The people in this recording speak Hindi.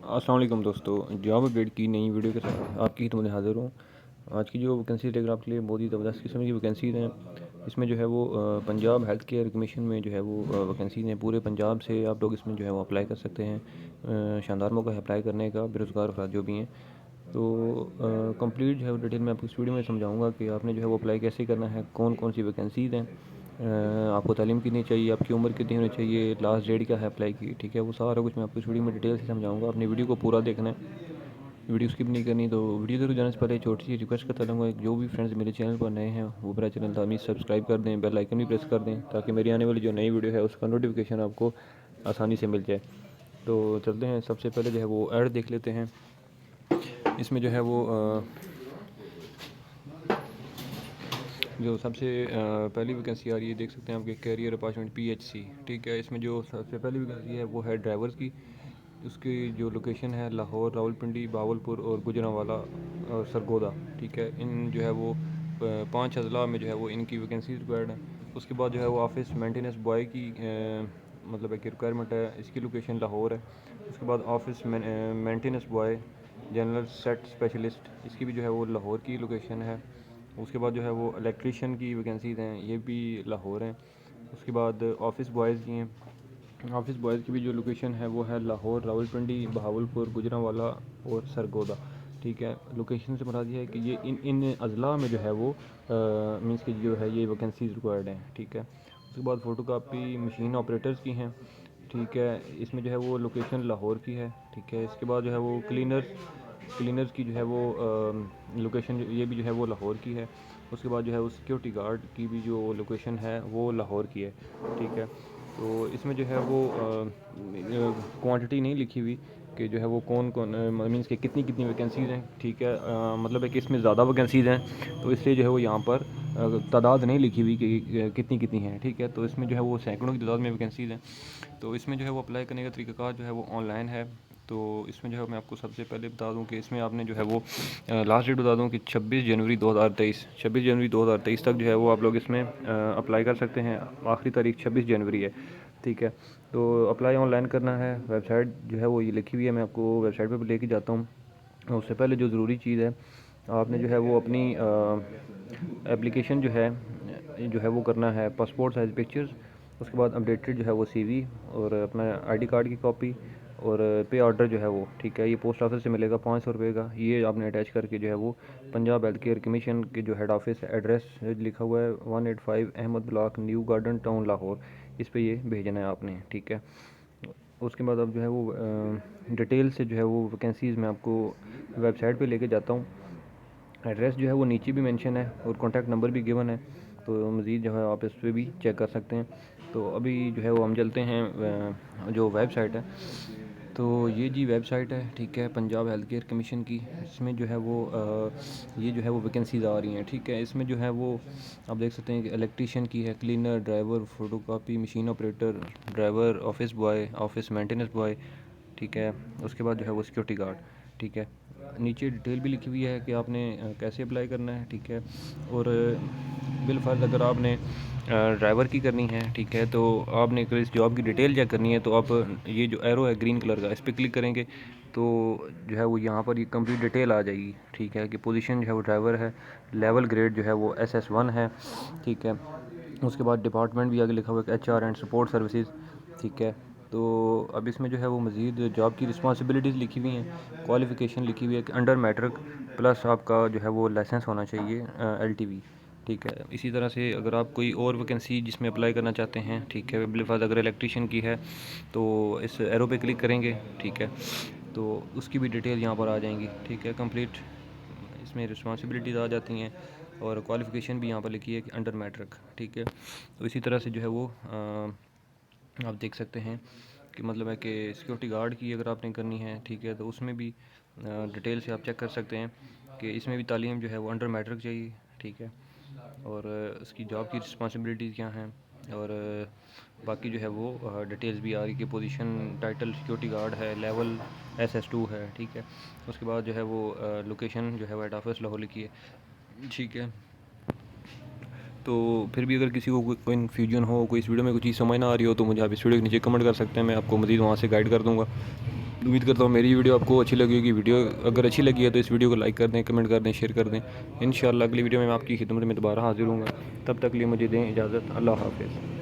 अस्सलाम वालेकुम दोस्तों, जॉब अपडेट की नई वीडियो के साथ आपकी खिदमत में हाज़िर हूँ। आज की जो वैकेंसी लेकर आपके लिए बहुत ही ज़बरदस्त किस्म की वैकेंसीज़ हैं। इसमें जो है वो पंजाब हेल्थ केयर कमीशन में जो है वो वैकेंसीज़ हैं। पूरे पंजाब से आप लोग इसमें जो है वो अप्लाई कर सकते हैं। शानदार मौका है अप्लाई करने का, बेरोज़गार अफराद जो भी हैं। तो कंप्लीट जो है वो डिटेल में आपको इस वीडियो में समझाऊंगा कि आपने जो है वो अप्लाई कैसे करना है, कौन कौन सी वैकेंसीज़ हैं, आपको तालीम कितनी चाहिए, आपकी उम्र कितनी होनी चाहिए, लास्ट डेट क्या है अप्लाई की। ठीक है, वो सारा कुछ मैं आपको इस वीडियो में डिटेल से समझाऊंगा। अपनी वीडियो को पूरा देखना है, वीडियो स्किप नहीं करनी। तो वीडियो जरूर जाने से पहले छोटी सी रिक्वेस्ट करता रहूँगा, जो भी फ्रेंड्स मेरे चैनल पर नए हैं वो मेरा चैनल तामीज़ सब्सक्राइब कर दें, बेल आइकन भी प्रेस कर दें, ताकि मेरी आने वाली जो नई वीडियो है उसका नोटिफिकेशन आपको आसानी से मिल जाए। तो चलते हैं, सबसे पहले जो है वो ऐड देख लेते हैं। इसमें जो है वो जो सबसे पहली वैकेंसी आ रही है, देख सकते हैं आपके कैरियर अपॉर्चुनिटी PHC। ठीक है, इसमें जो सबसे पहली वैकेंसी है वो है ड्राइवर्स की। उसकी जो लोकेशन है लाहौर, रावलपिंडी, बावलपुर और गुजरांवाला और सरगोदा। ठीक है, इन जो है वो 5 अजला में जो है वो इनकी वैकेंसी रिक्वायर्ड है। उसके बाद जो है वो ऑफिस मेंटेनेंस बॉय की मतलब एक रिक्वायरमेंट है, इसकी लोकेशन लाहौर है। उसके बाद office maintenance boy general set specialist, इसकी भी जो है वो लाहौर की लोकेशन है। उसके बाद जो है वो इलेक्ट्रीशियन की वैकेंसीज़ हैं, ये भी लाहौर हैं। उसके बाद ऑफिस बॉयज़ की हैं। ऑफिस बॉयज़ की भी जो लोकेशन है वो है लाहौर, रावलपिंडी, बहावलपुर, गुजरांवाला और सरगोदा। ठीक है, लोकेशन से बता दिया है कि ये इन अजला में जो है वो मीन्स कि जो है ये वैकेंसीज़ रिक्वायर्ड हैं। ठीक है, उसके बाद फ़ोटो कापी मशीन ऑपरेटर्स की हैं। ठीक है, इसमें जो है वो लोकेशन लाहौर की है। ठीक है, इसके बाद जो है वो क्लीनर्स की जो है वो लोकेशन ये भी जो है वो लाहौर की है। उसके बाद जो है वो सिक्योरिटी गार्ड की भी जो लोकेशन है वो लाहौर की है। ठीक है, तो इसमें जो है वो क्वांटिटी नहीं लिखी हुई कि जो है वो कौन कौन मीन्स कि कितनी कितनी वैकेंसीज़ हैं। ठीक है, मतलब है कि इसमें ज़्यादा वैकेंसीज़ हैं, तो इसलिए जो है वो यहाँ पर तादाद नहीं लिखी हुई कि कितनी कितनी हैं। ठीक है, तो इसमें जो है वो सैकड़ों की तादाद में वैकेंसीज़ हैं। तो इसमें जो है वो अप्लाई करने का तरीक़ाकार जो है वो ऑनलाइन है। तो इसमें जो है मैं आपको सबसे पहले बता दूं कि इसमें आपने जो है वो लास्ट डेट बता दूं कि 26 जनवरी 2023 तक जो है वो आप लोग इसमें अप्लाई कर सकते हैं। आखिरी तारीख 26 जनवरी है। ठीक है, तो अप्लाई ऑनलाइन करना है। वेबसाइट जो है वो ये लिखी हुई है, मैं आपको वेबसाइट पर लेके जाता हूँ। उससे पहले जो ज़रूरी चीज़ है, आपने जो है वो अपनी एप्लीकेशन जो है वो करना है पासपोर्ट साइज़ पिक्चर्स। उसके बाद अपडेटेड जो है वो CV और अपना ID कार्ड की कॉपी और पे ऑर्डर जो है वो। ठीक है, ये पोस्ट ऑफिस से मिलेगा 500 रुपये का। ये आपने अटैच करके जो है वो पंजाब हेल्थ केयर कमीशन के जो हेड ऑफिस एड्रेस लिखा हुआ है 185 Ahmad Block, New Garden Town, Lahore, इस पे ये भेजना है आपने। ठीक है, उसके बाद अब जो है वो डिटेल से जो है वो वैकेंसीज़ मैं आपको वेबसाइट पे लेके जाता हूँ। एड्रेस जो है वो नीचे भी मेंशन है और कॉन्टैक्ट नंबर भी गिवन है, तो मज़ीद जो है आप इस पर भी चेक कर सकते हैं। तो अभी जो है वो हम चलते हैं जो वेबसाइट है, तो ये जी वेबसाइट है। ठीक है, पंजाब हेल्थ केयर कमीशन की। इसमें जो है वो ये जो है वो वैकेंसीज़ आ रही हैं। ठीक है, इसमें जो है वो आप देख सकते हैं कि इलेक्ट्रीशियन की है, cleaner, driver, photocopy machine operator, driver, office boy, office maintenance boy. ठीक है, उसके बाद जो है वो सिक्योरिटी गार्ड। ठीक है, नीचे डिटेल भी लिखी हुई है कि आपने कैसे अप्लाई करना है। ठीक है, और बिलफ़र्ज़ अगर आपने ड्राइवर की करनी है, ठीक है, तो आपने अगर इस जॉब की डिटेल चेक करनी है तो आप ये जो एरो है ग्रीन कलर का, इस पर क्लिक करेंगे तो जो है वो यहाँ पर ये कंप्लीट डिटेल आ जाएगी। ठीक है, कि पोजीशन जो है वो ड्राइवर है, लेवल ग्रेड जो है वो SS1 है। ठीक है, उसके बाद डिपार्टमेंट भी आगे लिखा हुआ है HR एंड सपोर्ट सर्विसेज। ठीक है, तो अब इसमें जो है वो मज़ीद जॉब की रिस्पॉन्सिबिलिटीज़ लिखी हुई हैं। क्वालिफ़िकेशन लिखी हुई है कि अंडर मैट्रिक प्लस आपका जो है वो लाइसेंस होना चाहिए LTV। ठीक है, इसी तरह से अगर आप कोई और वैकेंसी जिसमें अप्लाई करना चाहते हैं, ठीक है, बिलफाज अगर इलेक्ट्रीशियन की है तो इस एरो पे क्लिक करेंगे। ठीक है, तो उसकी भी डिटेल यहाँ पर आ जाएंगी। ठीक है, कंप्लीट इसमें रिस्पॉन्सिबिलिटीज़ आ जाती हैं और क्वालिफ़िकेशन भी यहाँ पर लिखी है कि अंडर मैट्रिक। ठीक है, तो इसी तरह से जो है वो आप देख सकते हैं कि मतलब है कि सिक्योरिटी गार्ड की अगर आपने करनी है, ठीक है, तो उसमें भी डिटेल से आप चेक कर सकते हैं कि इसमें भी तालीम जो है वो अंडर मैट्रिक चाहिए। ठीक है, और उसकी जॉब की रिस्पॉन्सिबिलिटीज़ क्या हैं और बाकी जो है वो डिटेल्स भी आ रही कि पोजीशन टाइटल सिक्योरिटी गार्ड है, लेवल SS2 है। ठीक है, उसके बाद जो है वो लोकेशन जो है वो हेड ऑफिस लाहौर लिखी है। ठीक है, तो फिर भी अगर किसी को कोई कन्फ्यूजन हो, कोई इस वीडियो में कोई चीज़ समझ ना आ रही हो, तो मुझे आप इस वीडियो के नीचे कमेंट कर सकते हैं, मैं आपको मज़ीद वहाँ से गाइड कर दूँगा। उम्मीद करता हूँ मेरी वीडियो आपको अच्छी लगी होगी। वीडियो अगर अच्छी लगी है तो इस वीडियो को लाइक कर दें, कमेंट कर दें, शेयर कर दें। इंशाल्लाह अगली वीडियो में मैं आपकी खिदमत में दोबारा हाजिर हूँगा। तब तक लिए मुझे दें इजाज़त। अल्लाह हाफ़िज़।